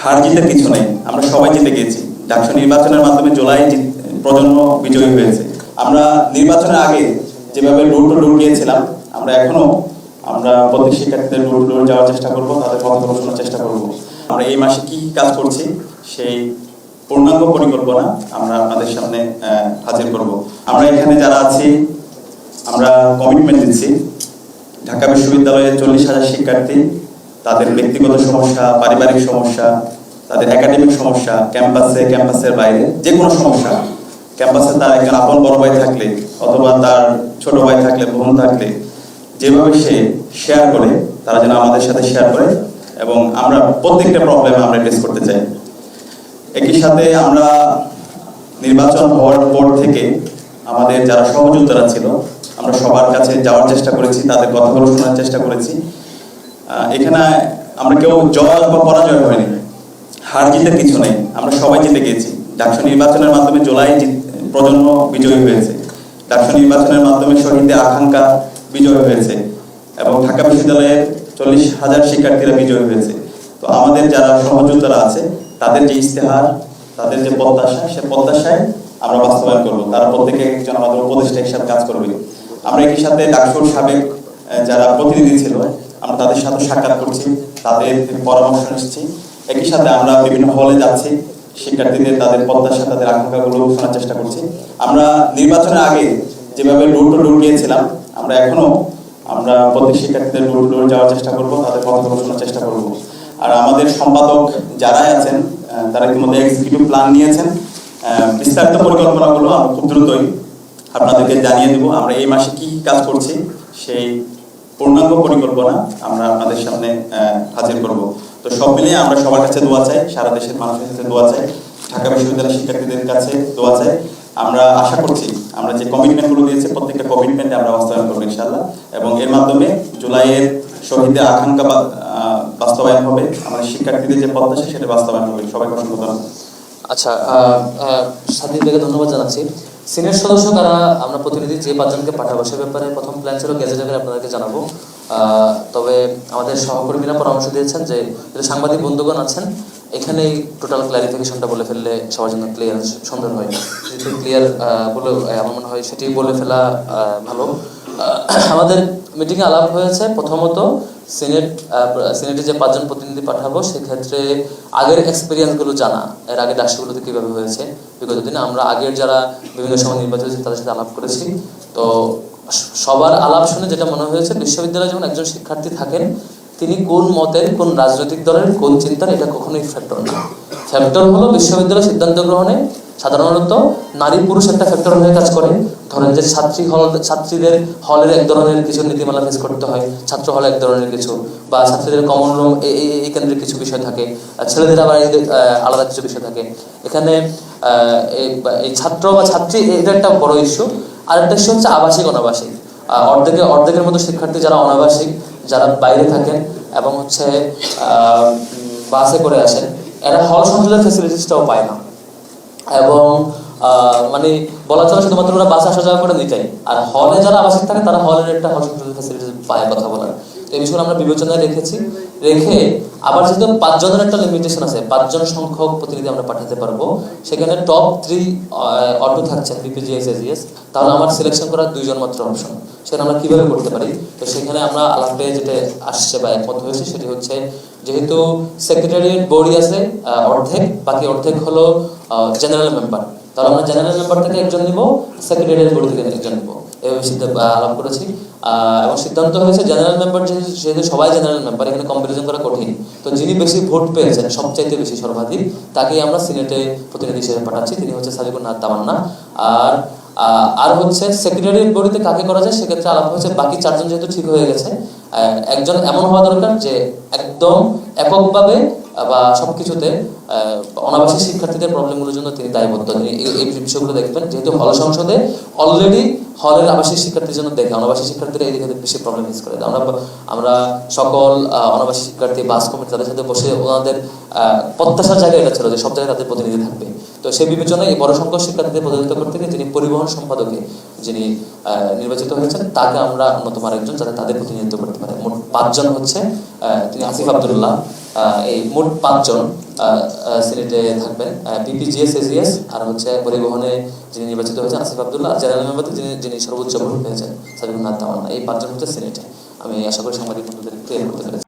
হার জিতের কিছু নেই, আমরা সবাই জিতে গেছি। ডাকসু নির্বাচনের মাধ্যমে জুলাই প্রজন্ম বিজয়ী হয়েছে। আমরা নির্বাচনের আগে যেভাবে ডোর টু ডোর গিয়েছিলাম, আমরা প্রত্যেক শিক্ষার্থীদের ডোর টু ডোর যাওয়ার চেষ্টা করব, তাদের কথা শোনার চেষ্টা করব। আমরা এই মাসে কি কাজ করছি সেই পূর্ণাঙ্গ পরিকল্পনা আমরা আপনাদের সামনে হাজির করব। আমরা এখানে যারা আছি আমরা কমিটমেন্ট দিচ্ছি, ঢাকা বিশ্ববিদ্যালয়ের 40,000 শিক্ষার্থী তাদের ব্যক্তিগত সমস্যা, পারিবারিক সমস্যা, তাদের একাডেমিক সমস্যা, ক্যাম্পাসের বাইরে যে কোনো সমস্যা, ক্যাম্পাসে তার একজন আপন বড় ভাই থাকলে অথবা তার ছোট ভাই থাকলে, বোন থাকলে, যেভাবে সে শেয়ার করে তারা যেন আমাদের সাথে শেয়ার করে এবং আমরা প্রত্যেকটা প্রবলেম আমরা ফেস করতে চাই। একই সাথে আমরা নির্বাচন হওয়ার পর থেকে আমাদের যারা সহযোদ্ধারা ছিল আমরা সবার কাছে যাওয়ার চেষ্টা করেছি, তাদের কথাগুলো শোনার চেষ্টা করেছি। এখানে আমরা কেউ জয় বা পরাজয় হয়নি, হার জিতের কিছু নেই, আমরা সবাই জিতে গেছি। ডাকসু নির্বাচনের মাধ্যমে জুলাই প্রজন্ম বিজয়ী হয়েছে। ডাকসু নির্বাচনের মাধ্যমে শহীদদের আকাঙ্ক্ষা বিজয় হয়েছে এবং ঢাকা বিশ্ববিদ্যালয়ের 40,000 শিক্ষার্থীরা বিজয়ী হয়েছে। তো আমাদের যারা সহযোদ্ধারা আছে তাদের যে ইস্তেহার, তাদের যে প্রত্যাশা, সে প্রত্যাশায় আমরা বাস্তবায়ন করবো। তারা প্রত্যেকে একজন আমাদের উপদেষ্টা হিসাবে কাজ করবে। আমরা একই সাথে ডাকসুর সাবেক যারা প্রতিনিধি ছিল আমরা তাদের সাথে সাক্ষাৎ করছি, তাদের পরামর্শ নিচ্ছি। একই সাথে আমরা বিভিন্ন হলে যাচ্ছি, শিক্ষার্থীদের তাদের প্রত্যাশা, তাদের আকাঙ্ক্ষাগুলো শোনার চেষ্টা করছি। আমরা নির্বাচনের আগে যেভাবে ডোর টু ডোর গিয়েছিলাম আমরা প্রত্যেক শিক্ষার্থীদের ডোর টু ডোর যাওয়ার চেষ্টা করব, তাদের কথাগুলো শোনার চেষ্টা করব। আর আমাদের সম্পাদক যারাই আছেন তারা ইতিমধ্যে এক্সিকিউটিভ প্ল্যান নিয়েছেন, বিস্তারিত পরিকল্পনাগুলো আমরা খুব দ্রুতই আপনাদেরকে জানিয়ে দেব। আমরা এই মাসে কি কাজ করছি সেই পূর্ণাঙ্গ পরিকল্পনা আমরা আপনাদের সামনে হাজির করব। তো সব মিলিয়ে আমরা সবার কাছে দোয়া চাই, সারা দেশের মানুষের কাছে দোয়া চাই, ঢাকা বিশ্ববিদ্যালয়ের শিক্ষার্থীদের কাছে দোয়া চাই। আমরা আশা করছি আমরা যে কমিটমেন্টগুলো দিয়েছি প্রত্যেকটা কমিটমেন্টে আমরা বাস্তবায়ন করবো ইনশাআল্লাহ, এবং এর মাধ্যমে জুলাইয়ের শহীদদের আকাঙ্ক্ষা বাস্তবায়ন হবে, আমাদের শিক্ষার্থীদের যে প্রত্যাশা সেটা বাস্তবায়ন হবে। সবাইকে অসংখ্য ধন্যবাদ। আচ্ছা, স্বাধীন থেকে ধন্যবাদ জানাচ্ছি। সিনিয়র সদস্য কারা আমরা প্রতিনিধি যে 5 জনকে পাঠাবো সে ব্যাপারে প্রথম প্ল্যান ছিল গেজেট আকারে আপনাদেরকে জানাবো। তবে আমাদের সহকর্মীরা পরামর্শ দিয়েছেন যে সাংবাদিক বন্ধুগণ আছেন এখানেই টোটাল ক্লারিফিকেশনটা বলে ফেললে সবার জন্য ক্লিয়ার সুন্দর হয়। যদি ক্লিয়ার বলে আমার মনে হয় সেটি বলে ফেলা ভালো। আমাদের মিটিংয়ে আলাপ হয়েছে প্রথমত সিনেটে যে 5 জন প্রতিনিধি পাঠাবো সেক্ষেত্রে আগের এক্সপিরিয়েন্সগুলো জানা, এর আগে ডাকসুগুলোতে কীভাবে হয়েছে বিগত দিনে আমরা আগের যারা বিভিন্ন সময় নির্বাচিত হয়েছে তাদের সাথে আলাপ করেছি। তো সবার আলাপ শুনে যেটা মনে হয়েছে বিশ্ববিদ্যালয়ে যখন একজন শিক্ষার্থী থাকেন তিনি কোন মতের, কোন রাজনৈতিক দলের, কোন চিন্তার, এটা কখনোই ফ্যাক্টর না। ফ্যাক্টর হলো বিশ্ববিদ্যালয় সিদ্ধান্ত গ্রহণে সাধারণত নারী পুরুষ একটা ফ্যাক্টর হয়ে কাজ করে। ধরেন যে ছাত্রীদের হলের এক ধরনের কিছু নীতিমালা ফেস করতে হয়, ছাত্র হলে এক ধরনের কিছু, বা ছাত্রীদের কমন রুম এই কেন্দ্রের কিছু বিষয় থাকে, ছেলেদের আবার আলাদা কিছু বিষয় থাকে। এখানে এই ছাত্র বা ছাত্রী এটা একটা বড় ইস্যু। আর একটা ইস্যু হচ্ছে আবাসিক অনাবাসিক। অর্ধেকের মতো শিক্ষার্থী যারা অনাবাসিক, যারা বাইরে থাকেন এবং হচ্ছে বাসে করে আসেন, এরা হল সংযোগের ফেসিলিটিসটাও পায় না। এবং মানে বলা চলে শুধুমাত্র ওরা বাসে আসা যাওয়া করে নিতেই, আর হলে যারা আবাসিক থাকে তারা হলের একটা হল সংযোগের ফেসিলিটিস পায় কথা বলার। তো এই বিষয়গুলো আমরা বিবেচনায় রেখে আবার যেহেতু 5 জনের একটা লিমিটেশন আছে, 5 জন সংখ্যক প্রতিনিধি আমরা পাঠাতে পারবো, সেখানে টপ 3 অটো থাকছেন বিপিজিএস এজিএস, তাহলে আমার সিলেকশন করার 2 জন মাত্র অপশন। সেখানে আমরা কিভাবে করতে পারি? তো সেখানে আমরা আলাপে যেটা আসছে বা একমত হয়েছে সেটি হচ্ছে যেহেতু সেক্রেটারিয়েট বোর্ডই আছে অর্ধেক, বাকি অর্ধেক হলো জেনারেল মেম্বার, তাহলে আমরা জেনারেল মেম্বার থেকে একজন নিব, সেক্রেটারিয়েট বোর্ড থেকে একজন নিব, এভাবে আলাপ করেছি। এবং সিদ্ধান্ত হয়েছে জেনারেল মেম্বার যেহেতু সবাই জেনারেল মেম্বার, এখানে কম্পারিজন করা কঠিন, তো যিনি বেশি ভোট পেয়েছেন সবচাইতে বেশি সর্বাধিক তাকেই আমরা সিনেটে প্রতিনিধি হিসেবে পাঠাচ্ছি, তিনি হচ্ছে সাজিবুর নাথ তামান্না। আর হচ্ছে সেক্রেটারিয়েট বডিতে কাকে করা যায় সেক্ষেত্রে আলাপ হয়েছে বাকি 4 জন যেহেতু ঠিক হয়ে গেছে, একজন এমন হওয়া দরকার যে একদম এককভাবে বা সবকিছুতে অনাবাসী শিক্ষার্থীদের প্রবলেমগুলোর জন্য তিনি দায়বদ্ধ। তিনি এই বিষয়গুলো দেখবেন, যেহেতু হল সংসদে অলরেডি হলের আবাসিক শিক্ষার্থীর জন্য দেখে অনাবাসী শিক্ষার্থীরা এই দিকে বেশি প্রবলেম ফেস করে। আমরা সকল অনাবাসী শিক্ষার্থী বাস কমিটি তাদের সাথে বসে ওনাদের প্রত্যাশার জায়গায় এটা ছিল যে সব জায়গায় তাদের প্রতিনিধি থাকবে। তো সেই বিবেচনায় এই বড় সংখ্যক শিক্ষার্থীদের প্রতিনিধিত্ব করতে গিয়ে যিনি পরিবহন সম্পাদকে যিনি নির্বাচিত হয়েছেন তাকে আমরা অন্যতম আরেকজন যাতে তাদের প্রতিনিধিত্ব করতে পারে। মোট 5 জন হচ্ছে তিনি আসিফ আব্দুল্লাহ, এই মোট 5 জন সিলেটে থাকবেন। পিপিজিএস এজিএস আর হচ্ছে পরিবহনে যিনি নির্বাচিত হয়েছেন আসিফ আব্দুল্লাহ, জেনারেল মেম্বারে যিনি সর্বোচ্চ ভোট পেয়েছেন সাবিকুল নাথ তামান্না। এই 5 জন হচ্ছে সিলেটে। আমি আশা করি সাংবাদিক বন্ধুদের ক্লিয়ার করতে পেরেছি।